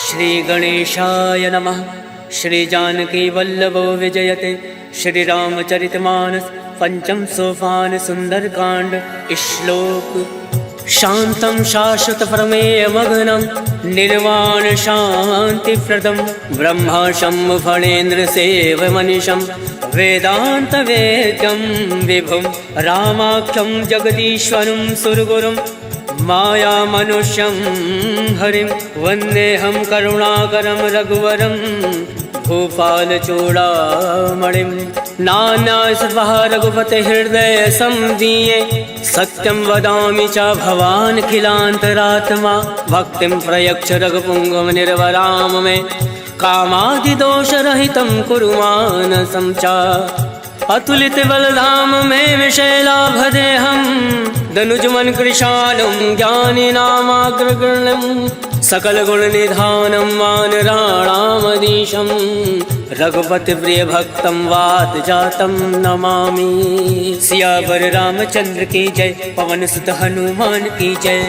श्री गणेशाय नमः। श्री जानकी वल्लभो विजयते। श्री रामचरितमानस पंचम सोपान सुंदरकांड। श्लोक शांतं शाश्वत प्रमेय मग्नं निर्वाण शांति प्रदम ब्रह्माशं फणेन्द्र सेव मनीषं वेदांत वेद्यं विभुं रामाख्यं जगदीश्वरं सुरगुरुं माया मनुष्यं हरिं वन्देऽहं करुणाकरं रघुवरं भूपाल चूड़ामणिं। नान्यासर्वः रघुपते हृदय संदीये सत्यं वदामि च भवान् खिलान्तरात्मा भक्तिं प्रयच्छ रघुपुङ्गव निर्वराम मे कामादिदोषरहितं कुरु मानसं च। अतुलित बलधाम में विशैलाभदेहं दनुजमन कृशालं ज्ञानिनामाग्रगण्यं सकल गुण निधानं वानराणामधीशं रघुपति प्रिय भक्तं वात जातं नमामि। सियावर रामचंद्र की जय। पवन सुत हनुमान की जय।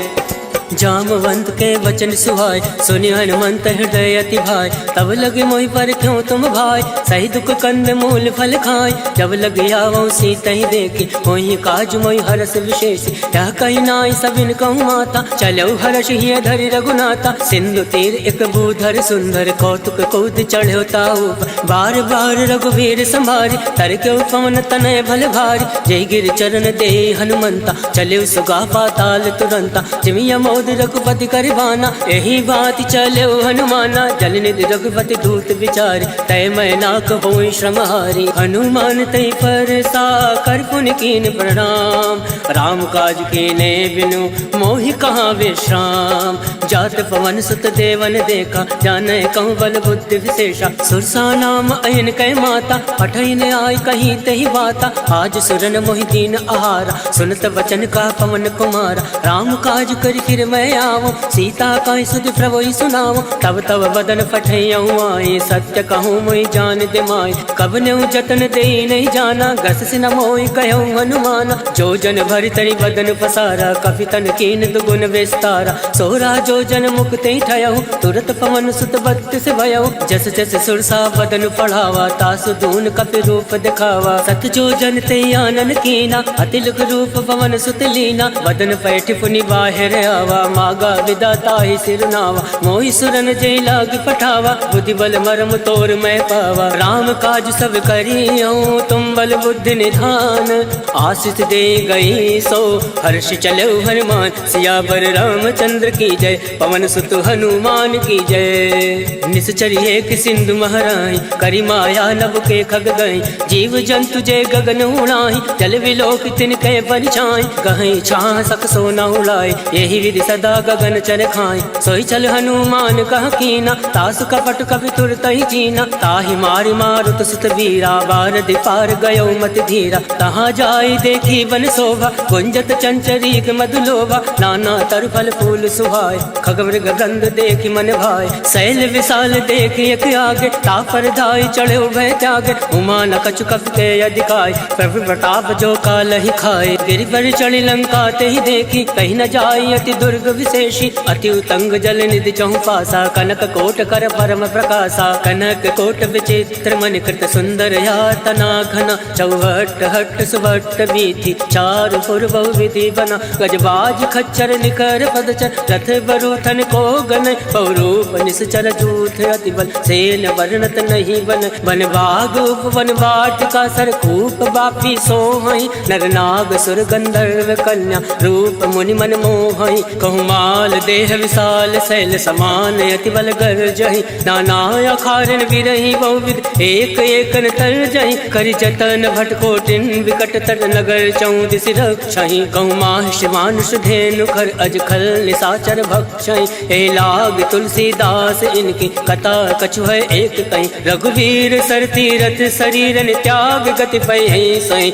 जामवंत के वचन सुहाय सुनि हनुमंत हृदय अति भाई। तब लगे मोहि पर क्यों तुम भाई सही दुख कंद मूल फल खाय। जब लगे आवो सीता ही देखी मोहि काज मोहि हरस विशेष। यह कही नाई सबिन कहूँ माता चलो हर्ष ही धरि रघुनाथा। सिंधु तीर एक भूधर सुंदर कौतुक कूद चढ़ो ताऊ बार बार रघुवीर संभारी तर क्यों पवन तनय भल भारी। जय गिर चरण दे हनुमंता चले सुगा पाताल तुरंता। जिमिया मोद रघुपति करबाना यही बात चले हनुमाना। जल निधि रघुपति दूत विचार तय मैं नाक होई श्रमहारी। हनुमान तय पर सा कर पुन कीन प्रणाम राम काज कीने बिनु मोहि कहाँ विश्राम। जात पवन सुत देवन देखा जाने कहूँ बल बुद्धि विशेषा। सुरसा नाम अयन कै माता पठन आय कहीं तही बाता। आज सुरन मोहि दीन आहारा सुनत वचन का पवन कुमारा। राम काज कर फिर मैं आवो सीता का सुध प्रभु सुनाओ। तब तब बदन फटैयऊँ आए सत्य कहूँ मोहि जान दे माय। कब न्यू जतन दे नहीं जाना गस से न मोहि कहूँ हनुमाना। जो जन भरि तरि बदन पसारा कपि तन कीन दुगुन विस्तारा। सोरा जो जन मुक्ति ठयऊ तुरत पवन सुत बत्तीस भयऊ। जस जस सुरसा बदन पढ़ावा तासु दून कपि रूप दिखावा। सत जो जन ते आनन कीना अतिलुक रूप पवन सुत लीना। बदन पैठ पुनि बाहिर आवा मागा विदाता ही सिरनावा। मोहि सुरन जय लाग पठावा बुद्धि बल मरम तोर मैं पावा। राम काज सब करियऊँ तुम बल बुद्धि निधान। आशीष दे गई सो हर्ष चलो हनुमान। सियावर रामचंद्र की जय। पवन सुत हनुमान की जय। निश्चर एक सिंधु महराई करी माया नभ के खग गई। जीव जंतु जय गगन उड़ाई जल विलोक तिनके परिछाई। गहई छाह सक सोना उड़ाई यही विधि सदा गगन चर खाई। सोई चल हनुमान कह कीना तासु कपट कपि तुरत ही जीना। ताहि मारि मारुत सुत वीरा बार दिपार गयो मत धीरा। तहाँ जाई देखी वन शोभा गुंजत चंचरीक मधुलोभा। नाना तर फल फूल सुहाय खगमृग गंध देखी मन भाई। शैल विशाल देखी एक आगे तापर धाई चढ़े भय त्यागे। उमा न कछु कप के अधिकाय प्रभु प्रताप जो काल ही खाए। गिरि पर चढ़ी लंका ते ही देखी कहीं न जाई अति दुर्ग विशेषी। अति उतंग जल निधि चहु पासा कनक कोट कर परम प्रकाशा। कनक कोट विचित्र मन कृत सुंदर यातना घना। चौहट हट सुभट बीथी चारु पुर बहु विधि बना। गजबाज खच्चर निकर पदचर रथ बरूथन को गन। पौरूप निश्चर जूथ अति बल सेन वर्णत नहीं बन। वन बाग उपवन वाटिका सरकूप बापी सोहई। नर नाग सुर गंधर्व कन्या रूप मुनि मन मोहई। कहूँ माल देह विशाल शैल समान अति बल गर्जहि। नाना अखारन विरहि बहुविध एक एकन तर जहि। करि जतन भटकोटिन विकट तर नगर चौदिस रक्षहि। कहूँ माहिष मानुष धेनु खर अज खल निशाचर भक्षहि। ए लाग तुलसीदास इनकी कथा कछु है एक कहीं। रघुवीर सर तीरथ शरीरन त्याग गति पै सही।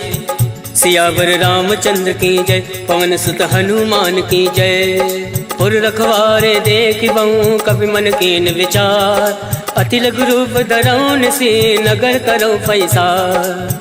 सियावर रामचंद्र की जय। पवन सुत हनुमान की जय। पुर रखवारे देख बहु कवि मन कीन विचार। अति लघु रूप धरौन से नगर करो पैसा।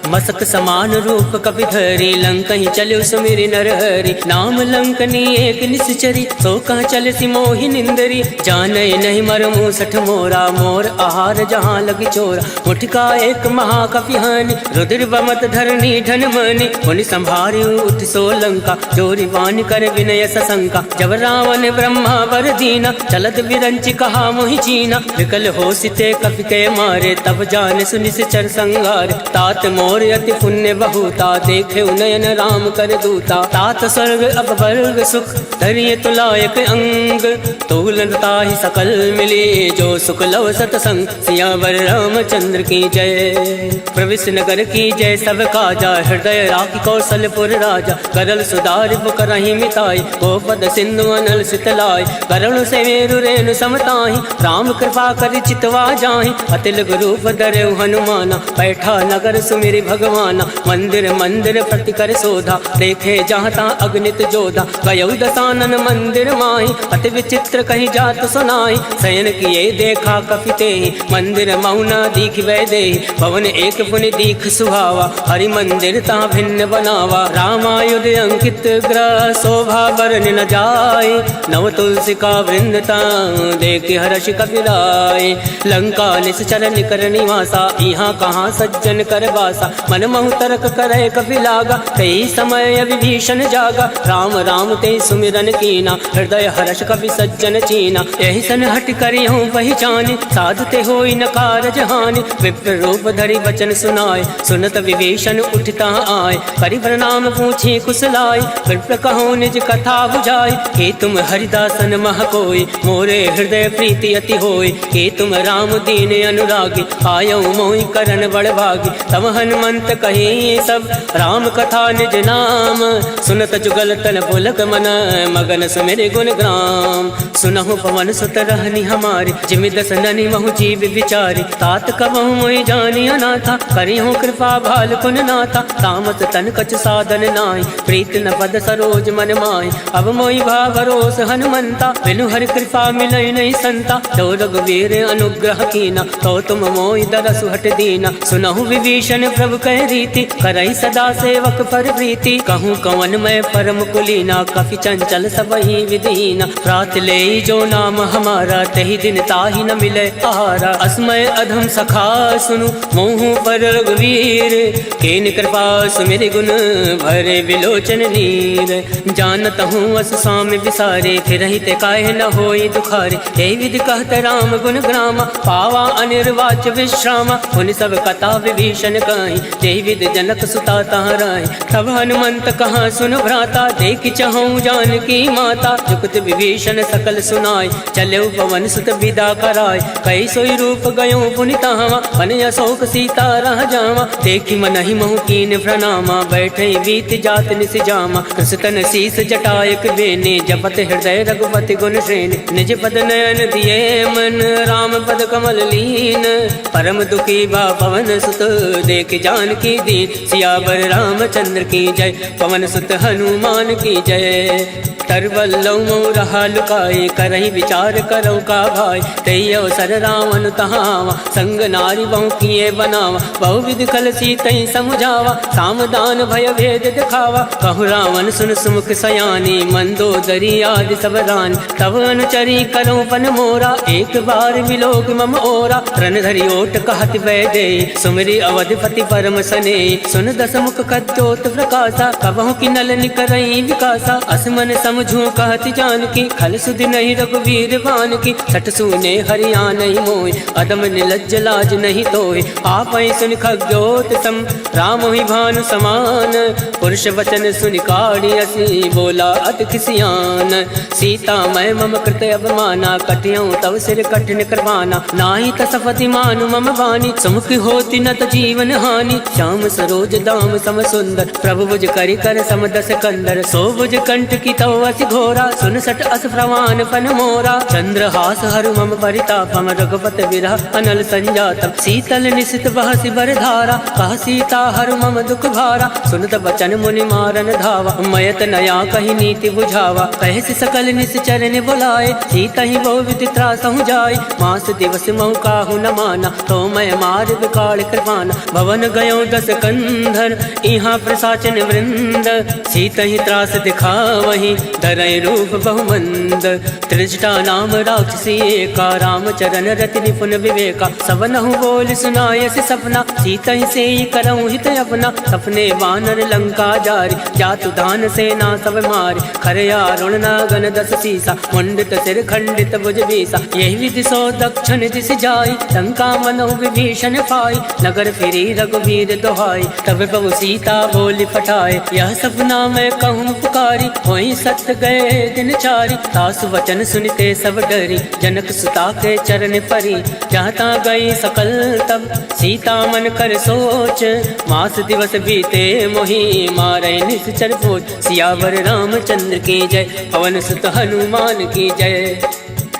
मसक समान रूप कपि धरी लंकहि चलो सुमिरि नरहरि। नाम लंकनी एक निश्चरी सो कह चल सी मोहि निंदरी। जाने नहीं मर मूसठ मोरा मोर आहार जहाँ लगी चोरा। मुठका एक महाकपि हानि रुद्र बमत धरनी धन मनि। मुनि संभारी उठ सो लंका जोरी वान कर विनय सशंका। जब रावण ब्रह्मा वर दीना चलत विरंच कहा मोहि चीना। विकल हो सिते कपि के मारे तब जान सुनि चर संगार। तात मोर अति पुण्य बहुता देखे नयन राम कर दूता। तात स्वर्ग अब वर्ग सुख धरिय तुलायक अंग। तूलता ही सकल मिली जो सुख लव सतसंग। सियावर रामचंद्र की जय प्रविश नगर की जय सब काजा। हृदय राखी कौशलपुर राजा करल सुधार करही मिताई। गोपद सिंधु अनल सितलाई करुण से मेरु रेणु समताही। राम कृपा कर चितवा जाहि अतिल रूप धरे हनुमाना। बैठा नगर सुमिरि भगवाना मंदिर मंदिर प्रति कर शोधा। देखे जहाँ तहाँ अग्नित जोधा गयौ दसानन मंदिर माही। अति विचित्र कहीं जात सुनाई शयन किए देखा कपिते। मंदिर मौना दीख वै दे भवन एक पुनि दीख सुहावा। हरि मंदिर ता भिन्न बनावा रामायुध अंकित ग्रह। शोभा बरन न जाए नव तुलसी का वृंदता देख हर्ष कपिराय। लंका निश्चर निकर निवासा यहाँ कहाँ सज्जन कर बासा। मन महु तर्क करे कपि लागा कई समय विभीषण जागा। राम राम ते सुमिरन कीना हृदय हर्ष कपि सज्जन चीना। यही सन हट करी हूँ पहचानी साधते होई न कारज हानि। विप्र रूप धरि वचन सुनाए सुनत विभीषण उठता आए। करि प्रणाम पूछी कुशलाय विप्र कहो निज कथा बुझाई। हे तुम हरिदासन मह कोई मोरे हृदय प्रीति अति होई। हे तुम राम दीन अनुरागी आयो मोहि करन बड़ भागी। तब हनुमंत कही सब राम कथा निज नाम। सुनत जुगल तन पुलक मन मगन सुमिरि गुण ग्राम। सुनहु पवन सुत रहनी हमारी जिमि दस ननि महु जीव विचारी। तात कबहु मोहि जानी अनाथा करिहु कृपा भाल कुन नाथा। तामस तन कछ साधन नाहि प्रीत न पद सरोज मन माहि। अब मोहि भा भरोस हनुमंता बिनु हरि कृपा मिलै नहीं संता। तो रघुवीर अनुग्रह कीना तो तुम मोहि दरसु हट दीना। सुनहु विभीषण प्रभु कह रीति करई सदा सेवक पर प्रीति। कहूँ कवन मैं परम कुलीना कपि चंचल सबहि विदीना। रात ले जो नाम हमारा तही दिन ताहि न मिले आहारा। अस्मय अधम सखा सुनु मोहु पर रघुवीर। केन कृपा सुमिरि गुण भरे विलोचन नीर। जानत हूँ अस स्वामी विसारे फिर ते काहे न होई दुखारे। यही विधि कहत राम गुण ग्रामा पावा अनिर्वाच विश्रामा। उन सब कथा विभीषण कहीं यही विधि जनक सुता तहाँ रही। तब हनुमंत कहाँ सुन भ्राता देख चहु जानकी माता। जुगत विभीषण सकल सुनाय चले पवन सुत विदा कराय। कई सोई रूप गयो पुनि तहाँ मन अशोक सीता रह जावा। देखी मन ही महु कीन प्रणामा बैठे बीत जात निस जामा। कृष्ण शीस जटायक बेने जपत हृदय रघुपति गुण श्रेणी। निज पद नयन दिए मन राम पद कमल लीन। परम दुखी बा पवन सुत देख जानकी दीन। सियावर रामचंद्र की जय पवन सुत हनुमान की जय। तरवल्लौ मोर लुकाए करही विचार करो का भाई। तई अवसर रावण तहावा संग नारी बहु किए बनावा। बहु विधि कल सीतई समुझावा सामदान भय भेद दिखावा। कहु रावण सुन सुमुख सयानी मंदोदरी आदि सब रानी। तब अनुचरी करो पन मोरा एक बार विलोक मम ओरा। रण धरि ओट कहत वै दे सुमिरि अवधिपति परम सने। सुन दस मुख कद्योत प्रकाशा कबहु की नल निकरई विकासा। असमन समझू कहत जानकी खल सुधि नहीं रघुवीर बान की। सट सुने हरिया नहीं मोय अदम निलज्ज लाज नहीं तोय। आप सुन खग्योत सम राम ही भानु समान। पुरुष वचन सुन काढ़ी असी बोला अति खिसियान। सीता मैं मम कृत अवमाना कटियों तव सिर कठिन करवाना। नाही तसपति मानु मम वाणी सुमुख होती न त जीवन हानि। श्याम सरोज दाम सम सुंदर प्रभु बुझ करि कर समदस कंदर। सो बुझ कंठ की तो असी घोरा, सुन सट अस प्रवान फन मोरा। चंद्रहास हरु मम परितापम, रघुपति विरह अनल संजातम। शीतल निशित बहसि बर धारा, कह सीता हरु मम दुख भारा। सुनत बचन मुनि मारन धावा, मयत नया कही नीति बुझावा। कहसि सकल निश्चर ने बुलाए, सीता ही बहु विधि त्रासहु जाय। मास दिवस महु काहू न माना, तो मैं मार विकाल कृपाना। भवन गयो 10 कंधर, इहाँ प्रसाचन वृंद। सीता ही त्रास दिखावही, धरय रूप बहुमंद। त्रिजटा नाम राक्षसी एका, रामचरण रति निपुण विवेका। सबनहु बोल सुनायसि सपना, सीता ही से करऊँ हित अपना। सपने वानर लंका जारी, जातु दान सेना सब मारी। खरया रुणना गण 10 सीसा, मुंडित सिर खंडित भुज बीसा। यही विधि सो दक्षिण दिश जाई, लंका मनो विभीषण पाई। नगर फिरी रघुवीर दोहाई, तब बहु सीता बोली पठाए। यह सपना मैं कहूँ पुकारी, वही सत्य गए दिन चारी। सासु वचन सुनते सब डरी, जनक सुता के चरण परी। जहाँ ता गई सकल तब, सीता मन कर सोच। मास दिवस बीते मोही, मारे निश्चर पोच। सियावर रामचंद्र की जय, पवन सुत हनुमान की जय।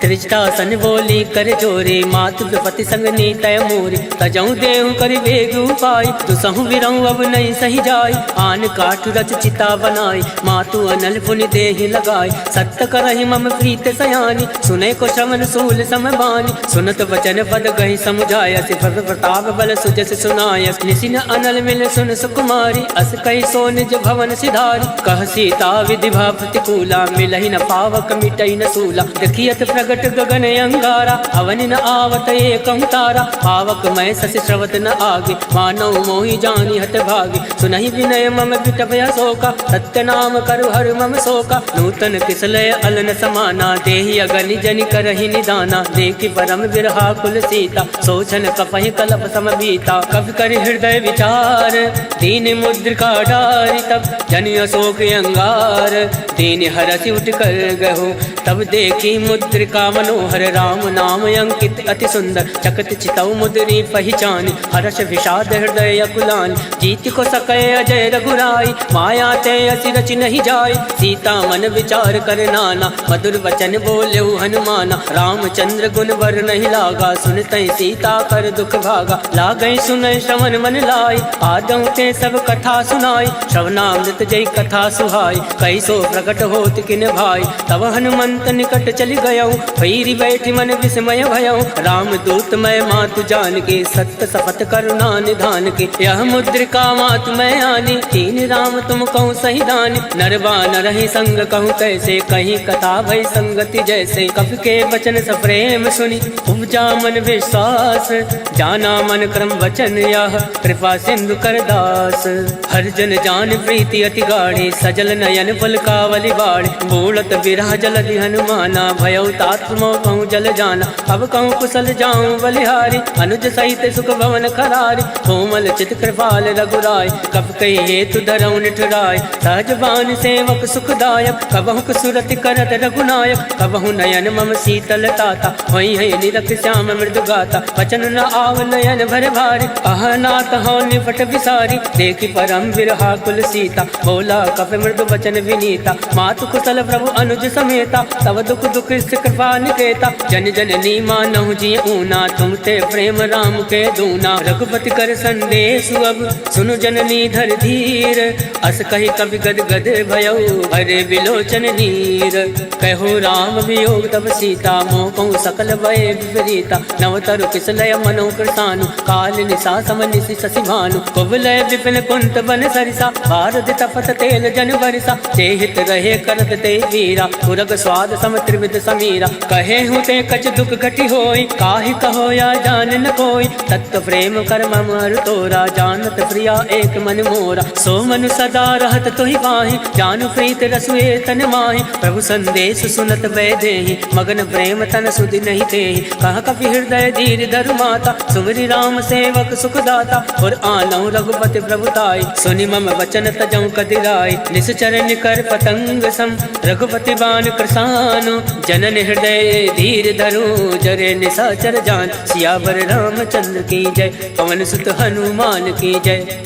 त्रिजटा सन बोली कर जोरे, मातु विपति संग नीतय मोरे। तजऊ देहु कर वेग उपाय, दुसहु विरहु अब नहीं सही जाय। आन काठ रच चिता बनाई, मातु अनल पुनि देहि लगाई। सत्य करहि मम प्रीत सयानी, सुने को श्रवण सूल समबानी। सुनत वचन पद गहि समुझाय, सिफर प्रताप बल सुजस सुनाय। निसिन अनल मिल सुन सुकुमारी, अस कहि सो निज भवन सिधारी। कह सीता विधि भा प्रतिकूला, मिलहि न पावक मिटई न सूला। देखियत प्रगट गगन अंगारा, अवनि न आवत एकं तारा। पावक मैं शशि श्रवत न आगे, मानव मोहि जानी हत भागे। सुनहि विनय मम विटपय शोका, सत्य नाम करु हर मम शोका। नूतन किसलय अलन समाना, देहि अगनि जनि करहि निदाना। देखि परम विरहा कुल सीता, सोचन कपहि कलप समबीता। कवि कर हृदय विचार, दीन मुद्रिका डारि। तब जनि अशोक अंगार, दीन हरसि उठ कर गहो। तब देखी मुद्रिका मनोहर, राम नाम अंकित अति सुंदर। चकत चितौ मुद्री पहचानी, हर्ष विषाद हृदय अकुलानी। जीत को सकै अजय रघुराई, माया ते असि रचि नहीं जाय। सीता मन विचार कर नाना, मधुर वचन बोलेउ हनुमाना। रामचंद्र गुण वर नहीं लागा, सुनतै सीता कर दुख भागा। लागै सुनै श्रवण मन लाई, आदौ ते सब कथा सुनाई। श्रवणामृत जय कथा सुहाई, कैसो प्रकट होत किन भाई। तब हनुमंत निकट चली गयौ, भैरी बैठी मन विस्मय भयौ। राम दूत मैं मातु जान के, सत्य शपथ करुणा निधान के। यह मुद्रिका मातु मैं आनी, तीन राम तुम कहूँ सही दानी। नरवा न रही संग कहूँ कैसे, कहीं कथा भई संगति जैसे। कवि के वचन सप्रेम सुनी, उपजा मन विश्वास। जाना मन क्रम वचन यह, कृपा सिंधु कर दास। हर जन जान प्रीति अति गाढ़ी, सजल नयन पलकावली बाढ़। बूढ़त विरह जलधि हनुमाना, भयउ तात मोह कहूँ जल जाना। अब कहूँ कुशल जाऊँ बलिहारी, अनुज सहित सुख भवन खरारी। कोमल चित कृपाल रघुराय, कब कही हेतु धरऊ निठुराय। सहज बान सेवक सुखदायक, कबहु सुरति करत रघुनायक। कबहु नयन मम शीतल ताता, वही है निरख श्याम मृदु गाता। वचन न आव नयन भर भारी, अह नाथ हो निपट विसारी। देखी परम विरहा कुल सीता, बोला कप मृदु वचन विनीता। मातु कुशल प्रभु अनुज समेता, तब दुख दुख कृपा निकेता। जन जननी मानहु जी ऊना, तुम ते प्रेम राम के दूना। रघुपति कर संदेश अब, सुनु जननी धर धीर। अस कही कवि गद गद भयउ, भरे विलोचन नीर। कहो राम वियोग तब सीता, मोह कहूँ सकल भय विपरीता। नवतरु किसलय मनो कृतानु, काल निशा सम निशि शशि भानु। कुबलय विपिन कुंत बन सरिसा, भारत तपत तेल जन बरिसा। जेहित रहे करत ते वीरा, पुरग स्वाद सम त्रिविध समीरा। कहे हूँ ते कछ दुख घटी होई, काहि कहो या जान न कोई। तत्व प्रेम कर मम अरु तोरा, जानत प्रिया एक मन मोरा। सो मनु सदा रहत तोहि पाहि, जानु प्रीत रसुए तन माहि। प्रभु संदेश सुनत वै देहि, मगन प्रेम तन सुधि नहीं तेहि। कह कपि हृदय धीर धरु माता, सुमरि राम सेवक सुखदाता। और आनौ रघुपति प्रभुताई, सुनि मम वचन तजौ कदिराई। निश्चर निकर पतंग सम, रघुपति बान कृसानु। जनन हृदय धीर धरु, जरे निशाचर जान। सियावर रामचंद्र की जय, पवन सुत हनुमान की जय।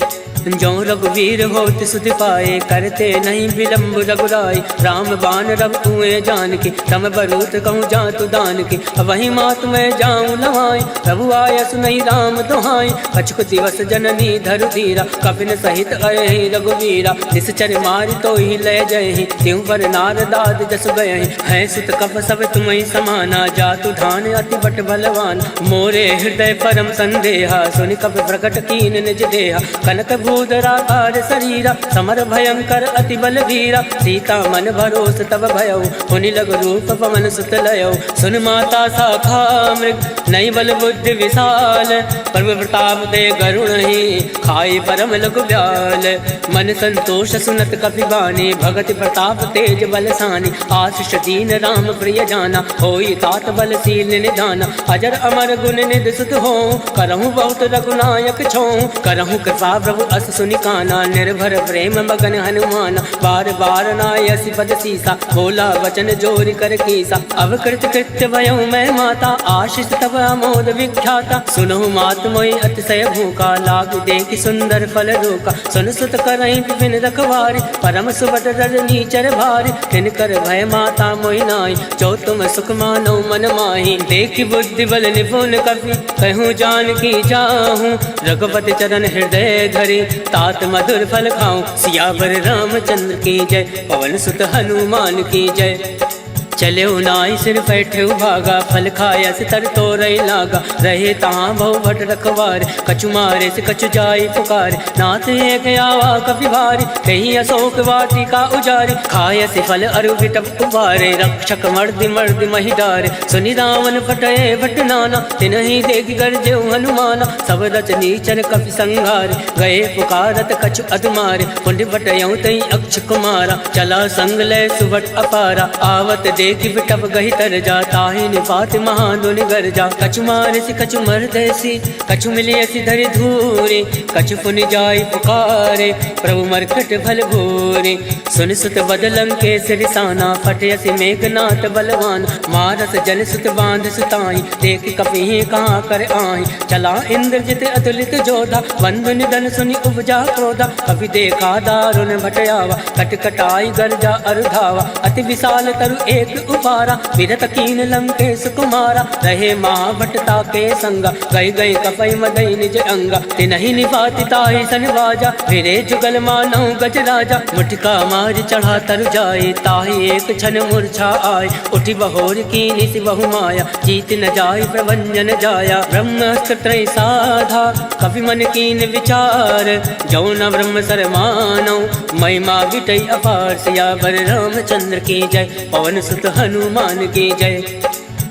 जो रघुवीर होत सुधि पाए, करते नहीं विलम्ब रघुराई। राम बाण रब कुएं जान की, तम बरूत कहूँ जातु दान की। वही मात मैं जाऊँ लवाई, प्रभु आय सुनई राम दुहाई। कछुक दिवस जननी धरु धीरा, कपिन सहित अहि रघुवीरा। निश्चर मारि तो ही लय जय, त्यों पर नारदाद जस गए। है सुत कप सब तुम्हें समाना, जातु धान अति बट बलवान। मोरे हृदय परम संदेहा, सुनि कपि प्रकट कीन निज देहा। कनक भूधराकार शरीरा, समर भयंकर अति बल वीरा। सीता मन भरोस तब भयउ, पुनि लग रूप पवन सुत लयउ। सुन माता शाखा मृग, नई बल बुद्धि विशाल। प्रभु प्रताप दे गरुण ही, खाई परम लघु ब्याल। मन संतोष सुनत कपि बानी, भगति प्रताप तेज बलसानी। आशीष दीन राम प्रिय जाना, होई तात बलशील निधाना। अजर अमर गुण निधि सुत हो, करहूँ बहुत रघुनायक छो। करहूँ कृपा प्रभु अस सुनि काना, निर्भर प्रेम मगन हनुमाना। बार बार नायसि पद सीसा, बोला वचन जोरि कर कीसा। अब कृत कृत्य भयउ मैं माता, आशीष तब अमोद विख्याता। सुनहु मात मोहि अतिशय भूखा, लाग देखि सुंदर फल रोका। सुन सुत करहि विपिन रखवारी, परम सुबत रजनी चर भारी। तिनकर भय माता मोहि नाई, जो तुम सुख मानो मन माही। देखि बुद्धि बल निपुण कपि, कहूँ जानकी जाहूँ। रघुपति चरण हृदय धरि, तात मधुर फल खाऊं। सियावर रामचंद्र की जय, पवन सुत हनुमान की जय। चले नाई सिर बैठे भागा, फल खाया से तर तो रही लागा। रहे तहाँ बहु भट रखवार, कछु मारे से कछु जाई पुकार। नाथ एक आवा कपि भारी, कहीं अशोक वाटिका उजारे। खाय से फल अरु विटप उबारे, रक्षक मर्दि मर्दि महि डारे। सुनि रावण फटये भट नाना, तिनहि देखि गर्जेउ हनुमाना। सब रचनी चर कपि संघारे, गए पुकारत कछु अधुमारे। पुण्य बटयउ तई अक्ष कुमारा, चला संग लय सुभट अपारा। आवत देखि बिटप गहि तर जा, ताहि निपात महादुनि गर जा। कछु मारसि कछु मरदैसि, कछु मिलियसि धरि धूरे। कछु पुनि जाई पुकारे, प्रभु मरकट भल भूरे। सुन सुत बदलं के सिरसाना, फटयसि मेघनाथ बलवान। मारस जन सुत बांध सुताई, देखि कपि कहाँ कर आही। चला इंद्रजित अतुलित जोधा, बंधु निधन सुनि उपजा क्रोधा। कपि देखा दारुण भटयावा, कटकटाई गर्जा अरुधावा। अति विशाल तरु एक उपारा, विरत कीन लंकेश कुमारा। रहे महाभटता के संगा, गई गई कपई मदई निज अंगा। तिनहि निपाति ताहि सन बाजा, फिरे जुगल मानव गज राजा। मुठिका मार चढ़ा तर जाए, ताहि एक क्षण मूर्छा आए। उठि बहोर कीनि सि बहु माया, जीत न जाय प्रभंजन जाया। ब्रह्मास्त्र त्रय साधा, कपि मन कीन विचार। जौ न ब्रह्म सर मानौ, महिमा विटई अपार। सियावर रामचंद्र की जय, पवन सुत हनुमान की जय।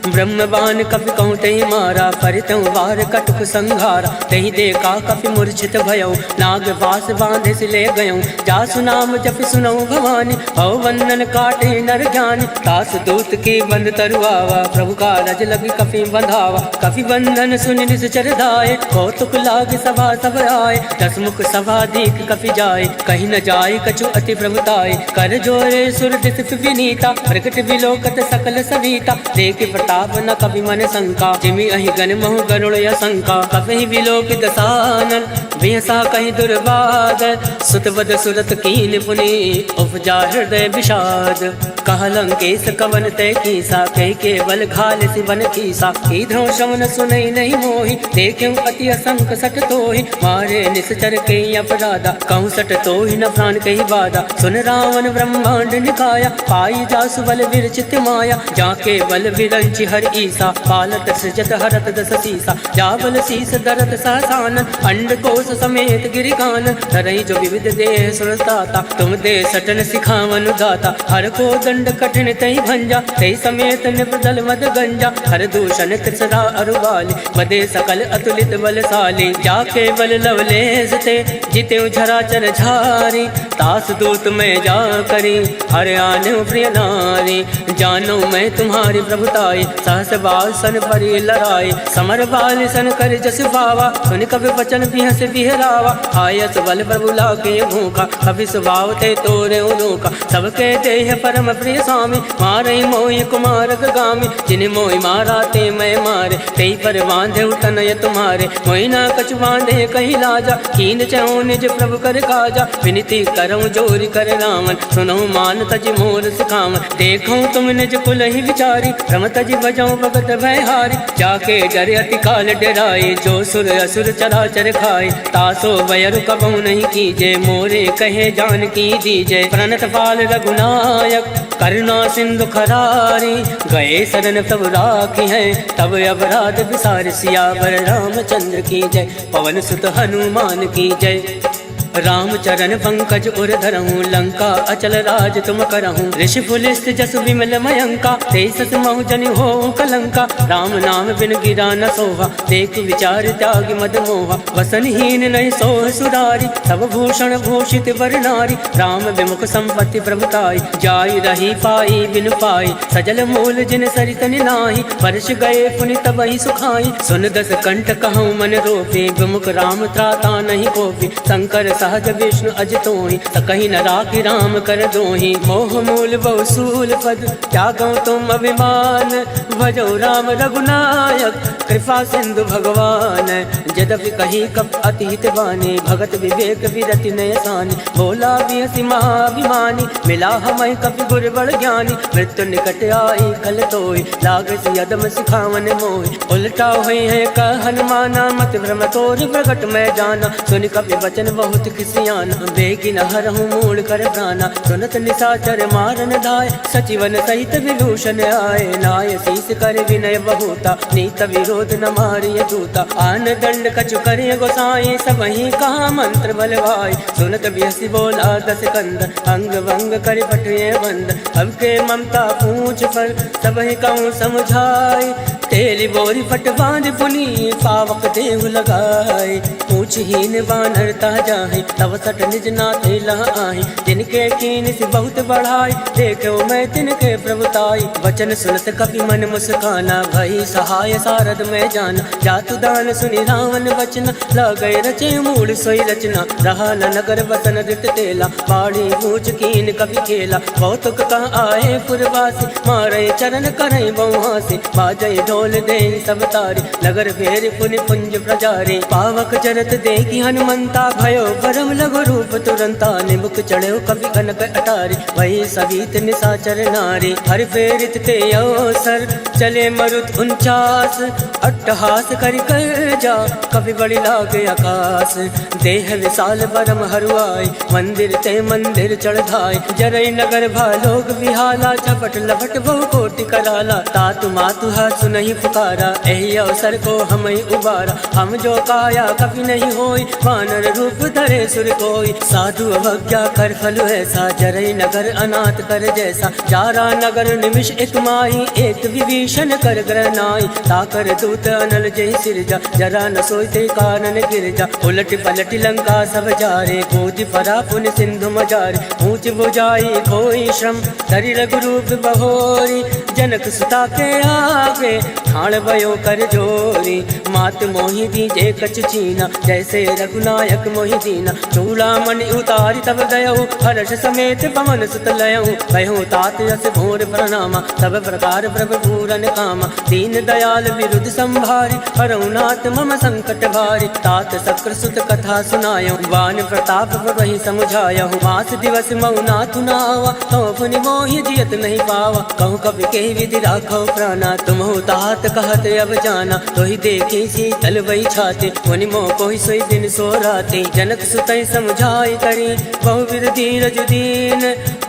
ब्रह्म बाण कपि कहूँ तहि मारा, परितौ वार कटुक संघारा। तहि देखा कपि मूर्छित भयउ, नाग वास बांधे से ले गयउ। जासु नाम जपि सुनऊ भवानी, भव बंधन काटे नर ज्ञानी। तास दूत की बंद तरुआवा, प्रभु का रज लगी कपि बंधावा। कपि बंधन सुनि निश्चर धाये, कौतुक लाग सभा सब आए। दस मुख सभा दीख कपि जाए, कहीं न जाय कछु अति प्रभुताय। कर जोरे सुर दिस विनीता, प्रकट विलोकत सकल सविता। देख प्रताप न कपि मन शंका, जिमि अहि गण महु गरुड़ असंका। कपि विलोक दसानन, बिहसा कहीं दुर्बाद। सुत बद सुरत कीन पुनि, उपजा हृदय विषाद। कह लंकेश कवन तय कीसा, कह केवल घाल सिवन कीसा। कीधो श्रवण सुनई नहीं मोहि, देख्यु अति असंक सट तोहि। मारे निश्चर के अपराधा, कहूँ सट तोहि न प्राण कही बाधा। सुन रावण ब्रह्मांड निकाया, पाई जासु बल विरचित माया। जाके बल विरंचि हर ईसा, पालत सृजत हरत दस सीसा। जाबल शीस दरत सहसान, अंड कोश समेत गिरिकान। धरई जो विविध देह सुरताता, तुम दे सटन सिखावन दाता। हर को दंड कठिन तई भंजा, तई समेत निपदल मद गंजा। हर दूषण त्रिसरा अरुबाली, बदे सकल अतुलित बलशाली। जाके बल लवलेस ते, जिते झरा चर झारी। तास दूत में जा करी, हर आने प्रिय नारी। जानो मैं तुम्हारी प्रभुताई, सहस बाल सन परि लड़ाई। समर बाल सन कर जस पावा, सुन कभी बचन बिहस बिहरावा। आयस बल प्रभु लाके भूखा, कभी स्वभाव ते तोरे उनोका। सबके देह परम प्रिय स्वामी, मारई मोहि कुमार गामी, जिन मोहि मारा ते मैं मारे, तेई पर बांधे तनय तुम्हारे, मोहि न कछु बांधे कही लाजा, कीन चहु निज प्रभु कर काजा, विनती करऊं जोरि कर रामन, सुनहु मान तज मोर सिखावन, देखूं तुम निज कुल ही विचारी, रम तज बजाऊं भगत भय हारी, जाके डरे अति काल डराए, जो सुर असुर चराचर खाए, तासो वयरु कबहु नहीं कीजे, मोरे कहे जान की दीजे, प्रणत पाल रघुनायक करुणा सिंधु खरारी, गए शरण तब राखी है, तब अपराध विसार, सियावर रामचंद्र की जय, पवन सुत हनुमान की जय। राम चरण पंकज उर धरहूँ, लंका अचल राज तुम करहूँ, ऋषि पुलिस जस विमल मयंका, तेसस महु जनि हो कलंका, राम नाम बिन गिरा न सोहा, देख विचार त्याग मद मोहा, वसनहीन नहीं सोह सुरारी, सब भूषण भूषित वर नारी, राम विमुख संपत्ति प्रभुताई, जाई रही पाई बिन पाई, सजल मूल जिन सरित निनाहि, वर्ष गए पुनि तबहि सुखाई, सुन दस कंठ कहूँ मन रोपे, विमुख राम त्राता नहीं कोपी, शंकर सहज विष्णु अजतोहि, सकहि न राखि राम कर दोहि, मोह मूल बहु सूल पद, त्यागौ तुम अभिमान, भजौ राम रघुनायक, कृपा सिंधु भगवान, यद्यपि कही कप अति हित बानी, भगत विवेक विरति नय सानी, बोला बिहसि महाभिमानी, मिला हमहि कपि गुर बड़ ज्ञानी, मृत्यु निकट आई खल तोहि, लागस यदम सिखावन मोहि, उलटा हुई है कह हनुमाना, मत भ्रम तोर प्रगट मैं जाना, सुनि कपि वचन बहुत किसियाना, बेगी न हरहूँ मूल कर प्राणा, सुनत निशाचर मारन धाय, सचिवन सहित विभूषण आए, नाय शीस कर विनय बहुता, नीत विरोध न मारिय दूता, आन दंड कछु करे गोसाई, सबहि कहा मंत्र बलवाई, सुनत बिहसि बोला दस कंद, अंग भंग कर पटिए बंद, अब के ममता पूछ पर सबहि कहूँ समझाई, तेली बोरी पट बांध पुनी, पावक देहु लगाए, पूछहीन बानर ताजा है, तब सट निज नाथे लह आए, जिनके कीन से बहुत बढ़ाई, देखो मैं तिनके प्रभुताई, वचन सुनत कपि मन मुस्काना, भई सहाय सारद में जाना, जातु दान सुनि रावण वचन, लगय रचे मूल सोई रचना, रहा न नगर बसन रित तेला, बाड़ी पूछ कीन कपि खेला, कौतुक कह आए पुरवासी, मारे चरण करई बहुहासी, बाजय ढोल दे सब तारी, नगर फेर पुनि पुंज प्रजारी, पावक चरत देखी हनुमंता, भयो परम लघु रूप तुरंता, निमुख चढ़ो कवि कनक अटारी, वही सवित निशाचर नारी, हर प्रेरित ते अवसर, चले मरुत 49, अट्टहास करि कर जा, कवि बड़ी लागे आकाश, देह विशाल परम हरुआई, मंदिर ते मंदिर चढ़ धाय, जरई नगर भालोक विहाला, झपट लपट बहु कोटि कराला, तातु मातु सुनहि पुकारा, एहि अवसर को हमहि उबारा, हम जो काया कभी नहीं होई, वानर रूप धरे सुर कोई, साधु अवज्ञा कर फल ऐसा, जरई नगर अनाथ कर जैसा, जारा नगर निमिष एक माही, एक विभीषण कर ग्रह नाई, ताकर दूत अनल जय सिरजा, जरा न सोचते कानन गिरजा, उलट पलट लंका सब जारे, कूद परा पुन सिंधु मजारे, ऊंच बुझाई कोई श्रम, धरि रघुरूप बहोरी, जनक सुता के आगे, ठाण भयो कर जोरी, मात मोहि दीजे कछ चीना, जैसे रघुनायक मोहि दीना, चूड़ामणि उतारी तब गयऊ, हर्ष समेत पवन सुत लयऊ, कहो तात यस घोर प्रणामा, सब प्रकार प्रभु पूरन कामा, दीन दयाल विरुद्ध संभारी, हरऊ नाथ मम संकट भारी, तात शक्र सुत कथा सुनायो, वान प्रताप वही समझायो, मास दिवस मऊ नाथु नावा, कहो पुनि मोहि जियत नहीं पावा, कहूँ कवि के विधि राखो प्राणा, तुम हो तात कहत अब जाना, तो ही देखी शीतल वही छाते, मुनि मोह कोई सोई दिन सो राते, जनक सुतई समझाई करी, बहुविध धीरज दीन,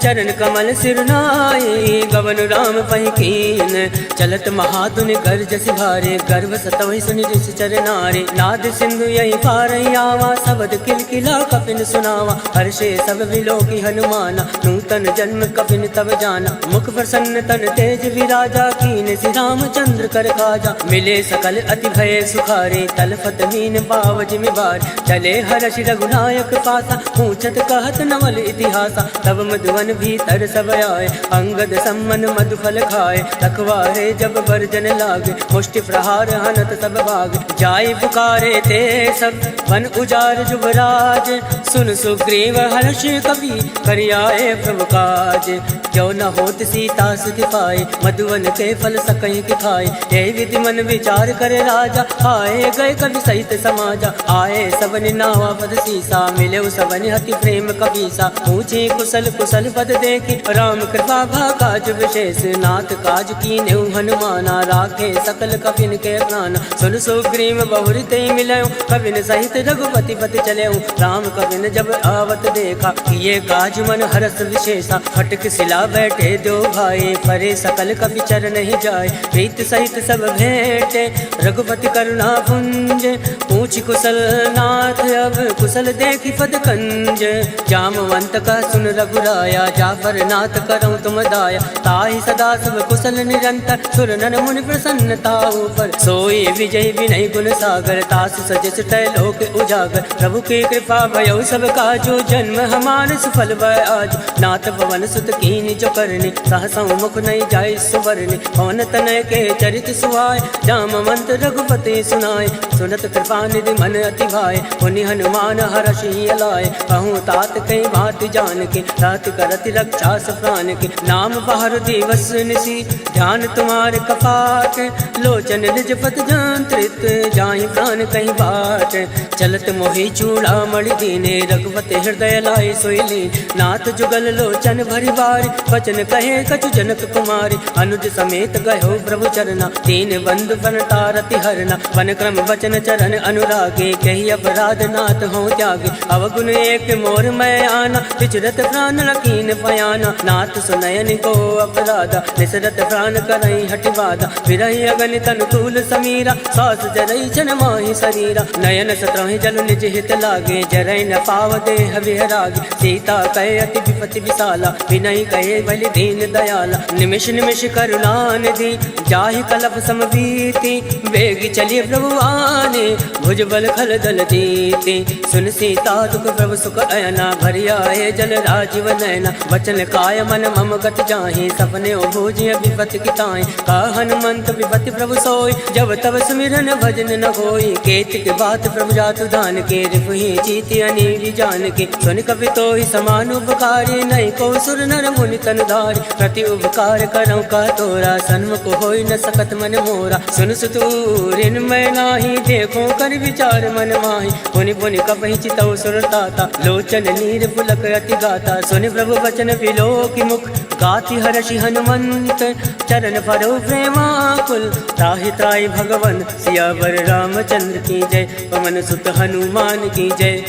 चरण कमल सिर नाई, गवन राम पहि कीन, चलत महाधुनि गर्ज सिभारे, गर्भ सतवहि सुनि ऋषि चर नारे, नाद सिंधु यही पार आवा, शब्द किलकिला कपिन सुनावा, हर्षे सब विलोकी हनुमाना, नूतन जन्म कपिन तब जाना, मुख प्रसन्न तन तेज विराजा, कीन श्री रामचंद्र कर काजा, मिले सकल अति भय सुखारे, तलफत मीन पाव जिमिबार, चले हर्षि रघुनायक पासा, पूछत कहत नवल इतिहासा, तब मधुवन हनुमान भीतर सब आए, अंगद सम्मन मधुफल खाए, रखवारे जब बरजन लागे, मुष्टि प्रहार हनत सब भाग, जाय पुकारे ते सब वन उजार जुबराज, सुन सुग्रीव हर्ष कवि करियाए प्रभु काज, क्यों न होत सीता सुखि पाए, मधुवन के फल सकहीं कि खाए, हे विधि मन विचार करे राजा, आए गए कवि सहित समाजा, आए सबनि नावा पद सीसा, मिले सबनि अति प्रेम कबीसा, पूछे कुशल कुशल पद देखी, राम कृपा भा काज विशेष, नाथ काज कीन्हु हनुमाना, राखे सकल कपिन के प्राण, सुन सुग्रीव बहुरि ते मिलयो, कपिन सहित रघुपति पति चलयो, राम कपिन जब आवत देखा, किए काज मन हरस विशेषा, फटक सिला बैठे दो भाई, परे सकल कपि चरण ही जाए, प्रीत सहित सब भेंटे, रघुपति करुणा पुंज, पूछ कुशल नाथ अब कुशल देखी पद कंज, जामवंत का सुन रघुराया, जाफर नाथ करऊं तुम दाया, ताहि सदा सब कुशल निरंतर, सुर नर मुनि प्रसन्नता ऊपर, सोई विजय विनय गुण सागर, तास सजस तय लोक उजागर, प्रभु की कृपा भयो सब काजो, जन्म हमार सुफल भय आज, नाथ पवन सुत कीनि जो करनी, सहसा मुख नहीं जाय सुवरनी, पवन तनय के चरित सुहाय, जामवंत रघुपति सुनाय, सुनत कृपा निधि मन अति भाय, पुनि हनुमान हरषि अलाय, कहूँ तात कई बात जान के, रात करति रक्षा प्राण के, नाम पहर दिवस निसी, ध्यान तुम्हारे कपाट, लोचन निज पत जंत्रित, जाहि प्राण कहीं बाट, चलत मोहि चूड़ा मणि दीने, रघुपति हृदय लाए सोइली, नाथ जुगल लोचन भरि बारी, वचन कहे कछु जनक कुमारी, अनुज समेत गयो प्रभु चरना, तीन बंधु बन तारति हरना, वन क्रम वचन चरण अनुरागे, कही अपराध नाथ हो त्यागे, अवगुण एक मोर मैं आना, विचरत प्राण लकीन पयाना, नाथ सुनयन को अपराधा, निसरत प्राण करई हटि बाधा, विरहि अगन तनुकूल समीरा, सास जरई छन माहि शरीरा, नयन सत्रहि जल निज हित लागे, जरई न पाव देह विहरागे, सीता कहे अति विपति विशाला, विनय कहे बलि दीन दयाला, निमिष निमिष करुणा निधि, जाहि कलप समबीति, वेग चलिए प्रभु आने, भुज बल खल दल जीते, सुन सीता दुख प्रभु सुख अयना, भरि आए जल राजीव नयना, वचन काय मन मम गत जाहि, सपने भोजिय विपति किताय, का हनुमंत विपति प्रभु सोई, जब तब सुमिरन भजन न होई, केतिक बात प्रभु जातु दान के, रिपुहि जीति अनीवि जान के, सुन कपि तोहि समान उपकारी, नहीं को सुर नर मुनि तन धारी, प्रति उपकार करऊं का तोरा, सन्मुख होई न सकत मन मोरा, सुन सुतूरिन मैं नाही, देखो कर विचार मन माही, पुनि पुनि कपहि चितौ सुर ताता, लोचन नीर पुलक अति गाता, सुनि प्रभु वचन बिलो की मुख, गाति हर्षि हनुमंत, चरण परो प्रेमाकुल, त्राहि त्राहि भगवन सियावर रामचंद्र की जय, पवन सुत हनुमान की जय,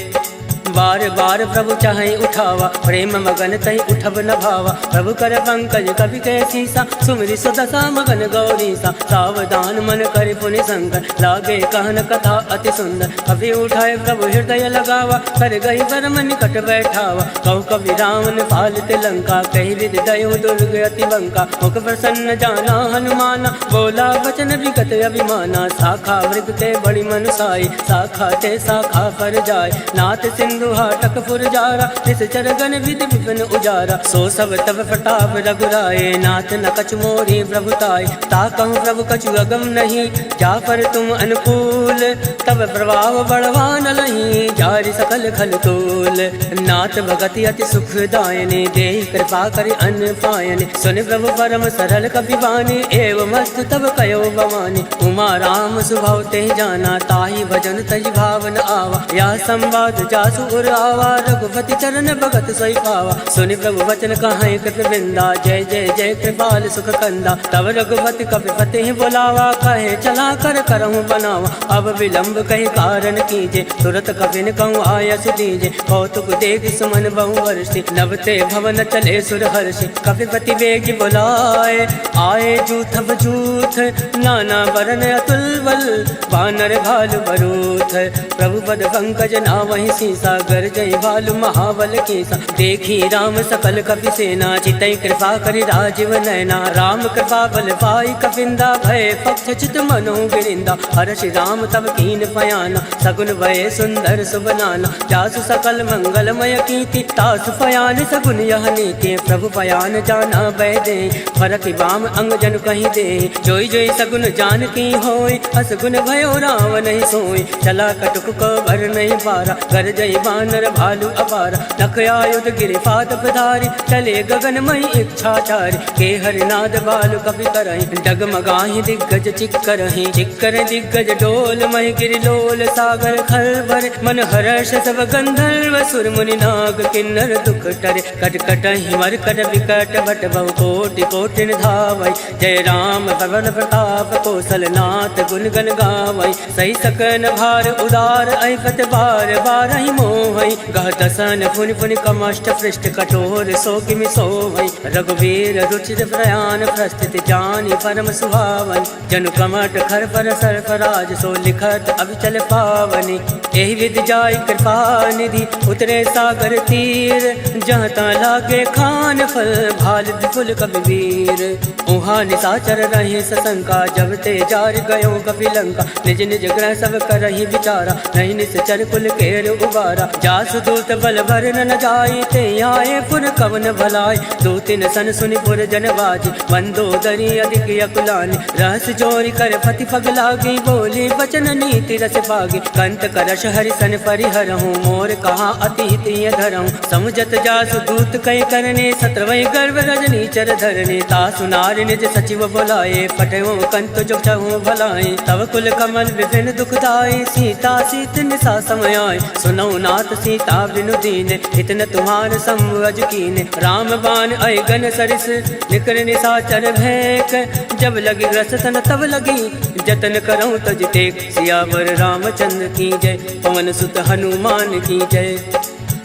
बार बार प्रभु चाहे उठावा, प्रेम मगन तहि उठब न भावा, प्रभु कर पंकज कवि के सीसा, सुमिरि सुदशा मगन गौरीसा, सावधान मन करे पुनि शंकर, लागे कहन कथा अति सुंदर, कवि उठाए प्रभु हृदय लगावा, कर गई परम निकट बैठावा, कहु कवि रावण पालित लंका, कही विधि दयो दुर्ग अति बंका, मुख प्रसन्न जाना हनुमाना, बोला वचन विगत अभिमाना, शाखा वृग के बड़ी मनुसाई, शाखा ते शाखा पर जाय, नाथ सिंधु हाटक पुरजारा, इस चरगन विधि विपिन उजारा, सो सब तब प्रताप रघुराए, नाथ न कछु मोरी प्रभुताय, ताकहु प्रभु कछु अगम नहीं, जापर तुम अनुकूल, तब प्रभाव बढ़वान लही, जारि सकल खल तोल, नाथ भगति अति सुख दायने, देहि कृपा करि अन्न पायने, सुनि प्रभु परम सरल कपि बानी, एवं मस्त तब कयो भवानी, उमा राम सुभाव ते जाना, ताहि भजन तज भावन आवा, या संवाद जासु आवा, रघुपति चरण भगत सोई पावा, सुनि प्रभु वचन कहाई कृत वृंदा, जय जय जय कृपाल सुख कंदा, तब रघुपति कपिपति ही बुलावा, कहे चला कर करहूँ बनावा, अब विलंब कही कारण कीजे, तुरत कपिन कहूँ आयस दीजे, कौतुक देख सुमन बहु वर्षि, नभते भवन चले सुर हर्षि, कपिपति वेग बुलाए, आए जूथ बजूथ, नाना वरन अतुल बल, वानर भालु बरूथ, प्रभु पद पंकज नावहि सीसा, सागर जय भालु महाबल केसा। देखी राम सकल कपि सेना, चितई कृपा करि राजीव नैना। राम कृपा बल पाई कपिंदा, भय पक्ष चित मनो गिरिंदा। हर्षि राम तब कीन पयाना, सगुन भय सुंदर सुबनाना। जासु सकल मंगलमय कीर्ति, तासु पयान सगुन यह नीति। प्रभु पयान जाना बैदे, फरक बाम अंग जन कहीं दे। जोई जोई सगुन जान की होय, अस गुन भयो राम नहीं सोई। चला कटुक को भर नहीं पारा, कर जय बानर भालू अपारा। नख आयुध गिरि पाद पधारी, चले गगन मई इच्छाचारी। के हरिनाद बालु कपि करहि, डगमगाहि दिग्गज चिक्करहि। चिक्कर दिग्गज डोल महि गिरि लोल, सागर खल भरे मन हर्ष सब गंधर्व। सुर मुनि नाग किन्नर दुख टरे, कट कटहि मरकट विकट भट बहु कोटि कोटि धावै। जय राम पवन प्रताप, कौशल नाथ गुण गण गावै। सही सकन भार उदार, ऐपत बार बारहि मोहै। गह दसन पुनि पुनि कमष्ट पृष्ठ, कठोर सो किमि सोवै। रघुवीर रुचिर प्रयाण, प्रस्थित जानि परम सुहावन। जनु कमट खर पर सर्फराज, सो लिखत अविचल पावनि। एहि विधि जाय कृपा निधि, उतरे सागर तीर। जहाँ ता लागे खान फल, भाल विपुल कबीर। उहाँ निशाचर रहे सशंका, जब ते जार गयो कपिलंका। निज निज ग्रह सब करहि विचारा, नहीं निश्चर कुल केर उबारा। जासु दूत बल भर न जाई, ते आए पुर कवन भलाई। दो तीन सन सुनि पुर जन बाजी, मंदोदरी अधिक अकुलानी। रहस जोरी कर पति पग लागी, बोली बचन नीति रस पागी। कंत करश हरि सन परिहरहूँ, मोर कहा अति हित धरहूँ। समुझत जासु दूत कई करने, सत्रवै गर्भ रजनी चर धरने। तासु नारि निज सचिव बोलाए, पटयो कंत जो चहु भलाए। तव कुल कमल विभिन्न दुखदाई, सीता सीत निशा समय आए। सुनौ नाथ सीता बिनु दीन, इतन तुम्हार संवज कीने। राम बाण अयगन सरिस, निकर निशाचर भैक। जब लगी रस तन तब लगी, जतन करऊँ तज टेक। सियावर रामचंद्र की जय, पवन सुत हनुमान की जय।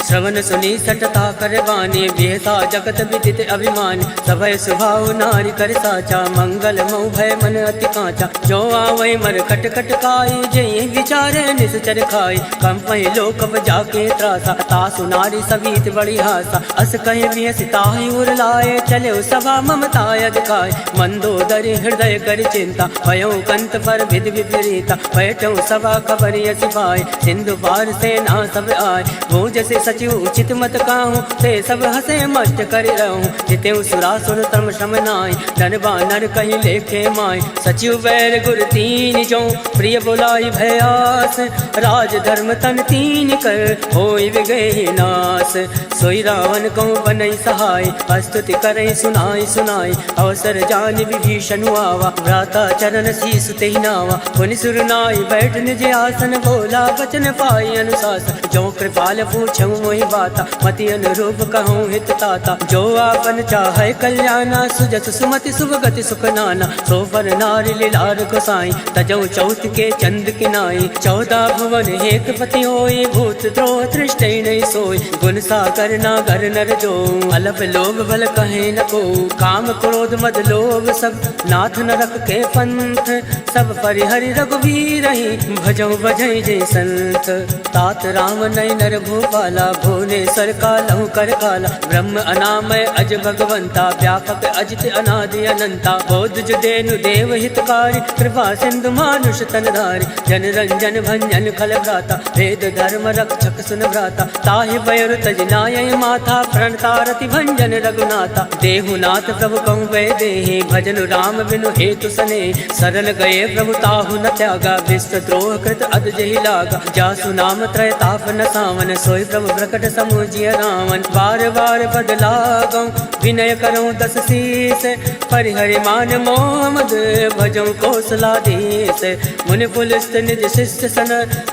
श्रवण सुनी सटता कर बानी, बेहसा जगत विदित अभिमानी। सभय सुभाव नारी कर साचा, मंगल मऊ भय मन अति कांचा। जो आवै मर कट कट काई, जय विचारे निश्चर खाई। कंपहि लोक जाके त्रासा, तासु नारी सवीत बड़ी हासा। अस कहे बियस ताहि उर लाए, चले सभा ममताय दिखाए। मंदोदरी हृदय कर चिंता, भयो कंत पर विधि विपरीता। बैठो सभा खबर यसी पाए, सिंधु पार सेना सब आए। वो जैसे सचिव उचित मत काहूँ, ते सब हसे मस्त कर रहूँ। जिते सुरासुर तम श्रम नाय, धन बानर कहीं लेखे माय। सचिव बैर गुर तीन जो, प्रिय बुलाई भयास। राज धर्म तन तीन कर, होई विगहि नास। सोई रावण कहूँ बनई सहाय, स्तुति करई सुनाई सुनाई। अवसर जान विभीषण आवा, भ्राता चरण शीस तेहि नावा। पुनि सुर नाई बैठ निज आसन, बोला वचन पाई अनुशासन। जो कृपाल पूछऊँ मोहि बाता, मति अनुरूप कहूँ हित ताता। जो आपन चाहे कल्याणा, सुजस सुमति सुभगति सुख नाना। सो पर नारी लीलार गोसाई, तजौ चौथ के चंद किनाई। 14 भुवन हेक पति होई, भूत द्रोह तृष्टै नहीं सोई। गुण सागर नागर नर जो, अलप लोभ बल कहे न को। काम क्रोध मद लोभ सब, नाथ नरक के पंथ। सब परिहरि रघुवीर ही, भजौ बजै जय संत। तात राम नय नर भूपाला, भुवनेश्वर कालहु कर काला। ब्रह्म अनामय अज भगवंता, व्यापक अजित अनादि अनंता। बोध जुदेनु देव हितकारी, कृपा सिंधु मानुष तनधारी। जन रंजन भंजन खल भ्राता, वेद धर्म रक्षक सुन भ्राता। ताहि बयरु तज नाय माथा, प्रणतारति भंजन रघुनाथा। देहुनाथ प्रभु कहूँ वै देहि, भजन राम बिनु हेतु सने। सरल गए प्रभु ताहु न त्यागा, विश्व द्रोह कृत अद जहि लागा। जासु नाम त्रय ताप न सावन, सोई प्रभु प्रकट समुझिय रावण। बार बार बदलागऊँ, विनय करऊँ दस शीस। परिहरि मान मोह मद, भजऊँ कौशलाधीश। मुनि पुलस्त निज शिष्य सन,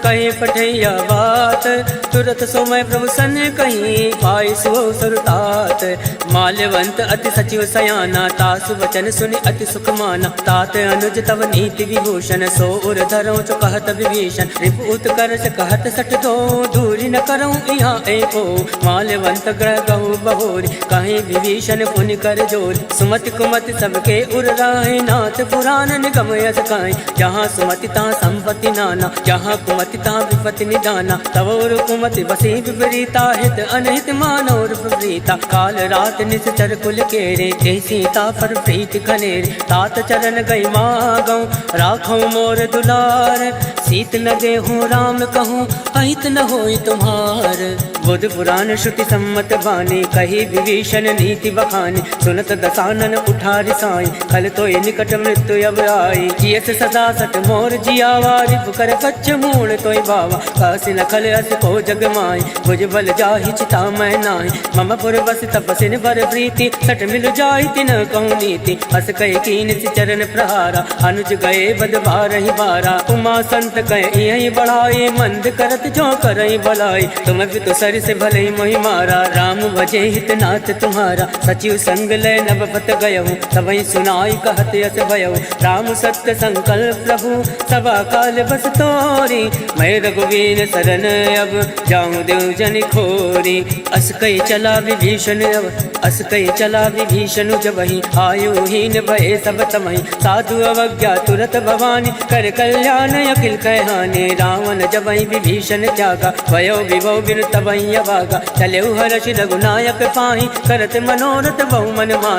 कहीं पठैया बात। तुरत सोमय प्रभु सन कहीं, पाई सुओ सुरतात। माल्यवंत अति सचिव सयाना तासु वचन सुनि अति सुख माना। तात अनुज तव नीति विभूषण सो उर धरो चो कहत विभीषण। रिपु उत्कर्ष कहत सठ दो दूरी न करऊं यहाँ एको। माल्यवंत ग्रह गहु बहोरी कहीं विभीषण पुनि कर जोरी। सुमति कुमति सबके उर राहे नाथ पुराण निगम यस काई। जहाँ सुमति तहाँ संपत्ति नाना जहाँ कुमति तहाँ विपत्ति निदाना। तव उर कुमति बसी विपरीता हित अनहित मानव विपरीता। काल रात निश्चर कुल केरे ते सीता पर प्रीत खनेरे। तात चरण गई मागऊं राखऊं मोर दुलार। सीत न देहूं राम कहूँ अहित न होई तुम्हार। बुध पुराण श्रुति सम्मत बानी कही विभीषण नीति बखानी। सुनत दसानन उठारी साई खल तो निकट मृत्यु अब आई। जियस सदा सट मोर जियावा रिपु कर कच्छ मूल तोय बावा। कासी न खल अस को जग माई भुज बल जाहि चिता मैं नाही। मम पुर बस तपसिन बर प्रीति सट मिल जाहि तिन कहूँ नीति। हस कह कीन चरण प्रहारा अनुज गए बद बारहि बारा। उमा संत कह यही बढ़ाई मंद करत जो करई भलाई। तुम भी तो सर से भले मोहि मारा राम भजे हित नाथ तुम्हारा। सचिव संग लय नवपत गयहु सबई सुनाई कहत यस भयहु। राम सत्य संकल्प प्रभु सभा काल बस तोरी। मैं रघुवीर शरण अब जाऊं देव जन खोरी। अस कई चला विभीषण अब अस कई चला विभीषण जबहि। आयुहीन भय सब तमहि साधु अवज्ञा तुरत भवानी। कर कल्याण अखिल कहहानि रावण जबहि विभीषण त्यागा। भयो विभव बिनु तबहि अभागा चले हर्ष रघुनायक पाहि। करत मनोरथ बहु मन माहि।